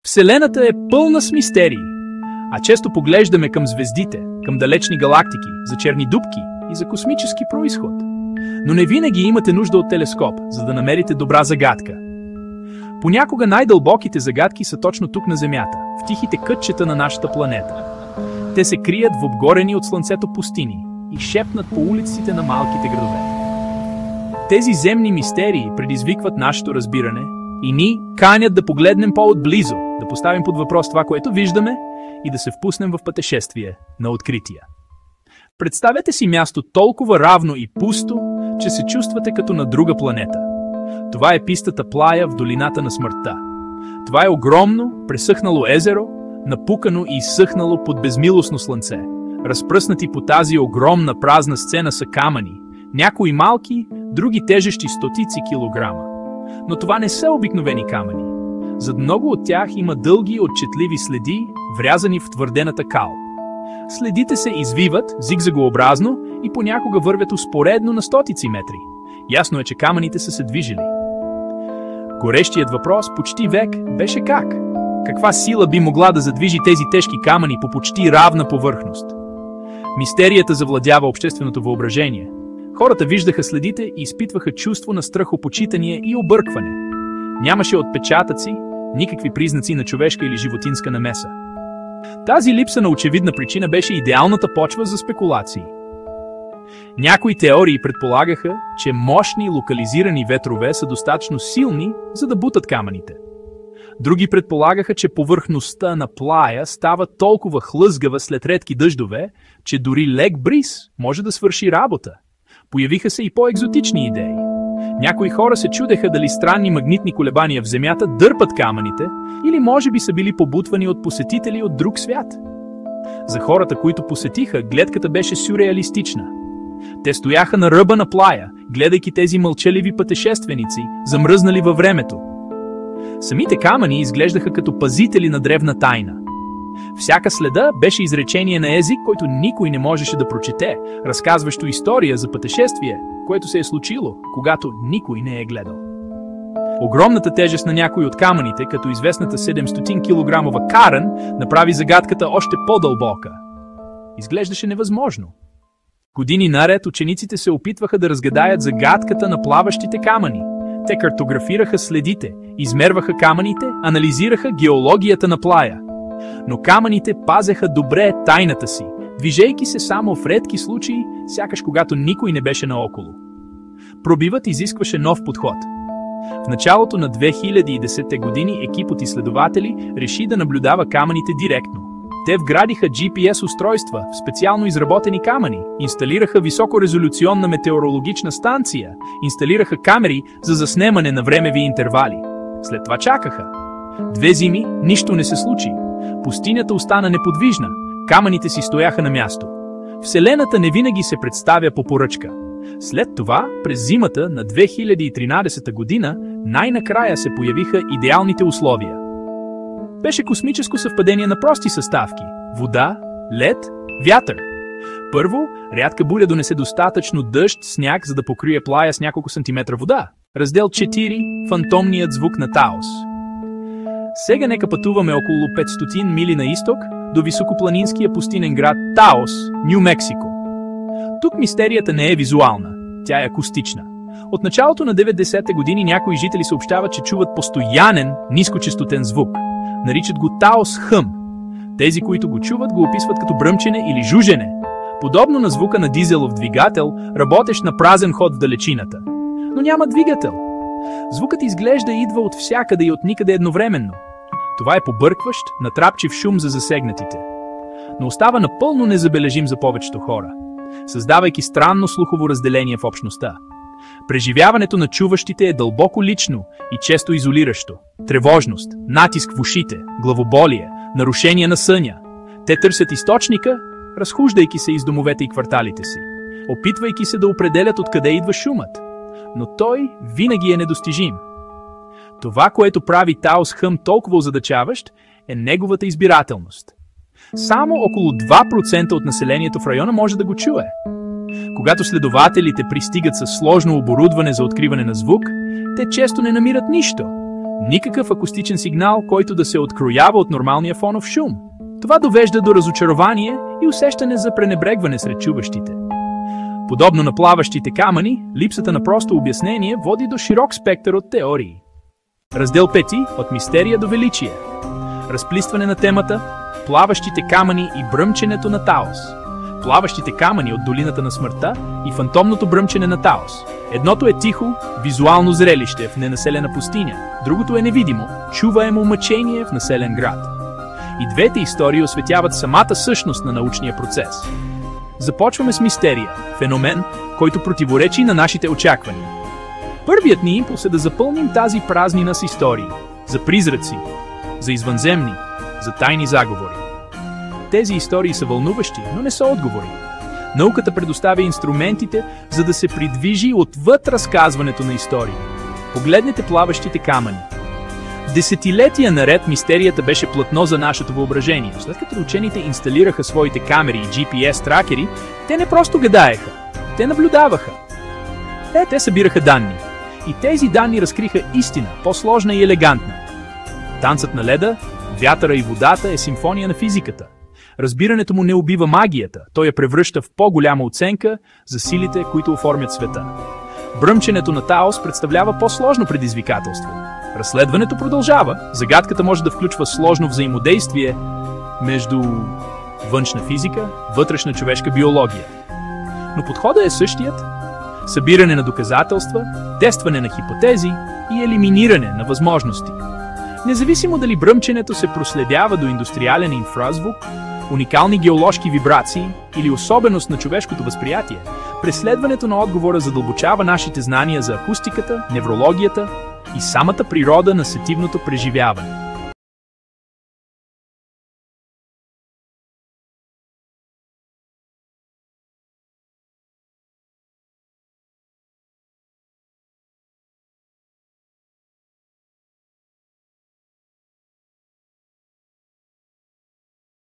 Вселената е пълна с мистерии, а често поглеждаме към звездите, към далечни галактики, за черни дупки и за космически произход. Но не винаги имате нужда от телескоп, за да намерите добра загадка. Понякога най-дълбоките загадки са точно тук на Земята, в тихите кътчета на нашата планета. Те се крият в обгорени от слънцето пустини и шепнат по улиците на малките градове. Тези земни мистерии предизвикват нашето разбиране и ни канят да погледнем по-отблизо, да поставим под въпрос това, което виждаме и да се впуснем в пътешествие на открития. Представете си място толкова равно и пусто, че се чувствате като на друга планета. Това е пистата Плая в долината на смъртта. Това е огромно, пресъхнало езеро, напукано и изсъхнало под безмилостно слънце. Разпръснати по тази огромна празна сцена са камъни, някои малки, други тежещи стотици килограма. Но това не са обикновени камъни. Зад много от тях има дълги, отчетливи следи, врязани в твърдената кал. Следите се извиват зигзагообразно и понякога вървят успоредно на стотици метри. Ясно е, че камъните са се движили. Горещият въпрос почти век беше как? Каква сила би могла да задвижи тези тежки камъни по почти равна повърхност? Мистерията завладява общественото въображение. Хората виждаха следите и изпитваха чувство на страхопочитание и объркване. Нямаше отпечатъци, никакви признаци на човешка или животинска намеса. Тази липса на очевидна причина беше идеалната почва за спекулации. Някои теории предполагаха, че мощни локализирани ветрове са достатъчно силни, за да бутат камъните. Други предполагаха, че повърхността на Плая става толкова хлъзгава след редки дъждове, че дори лек бриз може да свърши работа. Появиха се и по-екзотични идеи. Някои хора се чудеха дали странни магнитни колебания в Земята дърпат камъните или може би са били побутвани от посетители от друг свят. За хората, които посетиха, гледката беше сюрреалистична. Те стояха на ръба на Плая, гледайки тези мълчаливи пътешественици, замръзнали във времето. Самите камъни изглеждаха като пазители на древна тайна. Всяка следа беше изречение на език, който никой не можеше да прочете, разказващо история за пътешествие, което се е случило, когато никой не е гледал. Огромната тежест на някои от камъните, като известната 700 кг Карен, направи загадката още по-дълбока. Изглеждаше невъзможно. Години наред учениците се опитваха да разгадаят загадката на плаващите камъни. Те картографираха следите, измерваха камъните, анализираха геологията на Плая. Но камъните пазеха добре тайната си, движейки се само в редки случаи, сякаш когато никой не беше наоколо. Пробивът изискваше нов подход. В началото на 2010 години екип от изследователи реши да наблюдава камъните директно. Те вградиха GPS устройства в специално изработени камъни, инсталираха високорезолюционна метеорологична станция, инсталираха камери за заснемане на времеви интервали. След това чакаха. 2 зими нищо не се случи. Пустинята остана неподвижна, камъните си стояха на място. Вселената не винаги се представя по поръчка. След това, през зимата на 2013 година, най-накрая се появиха идеалните условия. Беше космическо съвпадение на прости съставки – вода, лед, вятър. Първо, рядка буря донесе достатъчно дъжд, сняг, за да покрие Плая с няколко сантиметра вода. Раздел 4 – фантомният звук на Таос. Сега нека пътуваме около 500 мили на изток до високопланинския пустинен град Таос, Ню Мексико. Тук мистерията не е визуална, тя е акустична. От началото на 90-те години някои жители съобщават, че чуват постоянен, нискочестотен звук. Наричат го Таос хъм. Тези, които го чуват, го описват като бръмчене или жужене. Подобно на звука на дизелов двигател, работещ на празен ход в далечината. Но няма двигател. Звукът изглежда идва от всякъде и от никъде едновременно. Това е побъркващ, натрапчив шум за засегнатите. Но остава напълно незабележим за повечето хора, създавайки странно слухово разделение в общността. Преживяването на чуващите е дълбоко лично и често изолиращо. Тревожност, натиск в ушите, главоболие, нарушение на съня. Те търсят източника, разхождайки се из домовете и кварталите си, опитвайки се да определят откъде идва шумът. Но той винаги е недостижим. Това, което прави Таос хъм толкова озадачаващ, е неговата избирателност. Само около 2% от населението в района може да го чуе. Когато следователите пристигат със сложно оборудване за откриване на звук, те често не намират нищо. Никакъв акустичен сигнал, който да се откроява от нормалния фонов шум. Това довежда до разочарование и усещане за пренебрегване сред чуващите. Подобно на плаващите камъни, липсата на просто обяснение води до широк спектър от теории. Раздел 5. От мистерия до величие. Разплистване на темата плаващите камъни и бръмченето на Таос. Плаващите камъни от долината на смъртта и фантомното бръмчене на Таос. Едното е тихо, визуално зрелище в ненаселена пустиня, другото е невидимо, чуваемо мъчение в населен град. И двете истории осветяват самата същност на научния процес. Започваме с мистерия, феномен, който противоречи на нашите очаквания. Първият ни импулс е да запълним тази празнина с истории. За призраци, за извънземни, за тайни заговори. Тези истории са вълнуващи, но не са отговори. Науката предоставя инструментите, за да се придвижи отвъд разказването на истории. Погледнете плаващите камъни. Десетилетия наред мистерията беше платно за нашето въображение. След като учените инсталираха своите камери и GPS тракери, те не просто гадаеха, те наблюдаваха. Те събираха данни. И тези данни разкриха истина, по-сложна и елегантна. Танцът на леда, вятъра и водата е симфония на физиката. Разбирането му не убива магията, той я превръща в по-голяма оценка за силите, които оформят света. Бръмченето на Таос представлява по-сложно предизвикателство. Разследването продължава, загадката може да включва сложно взаимодействие между външна физика, вътрешна човешка биология. Но подходът е същият – събиране на доказателства, тестване на хипотези и елиминиране на възможности. Независимо дали бръмченето се проследява до индустриален инфразвук, уникални геоложки вибрации или особеност на човешкото възприятие, преследването на отговора задълбочава нашите знания за акустиката, неврологията и самата природа на сетивното преживяване.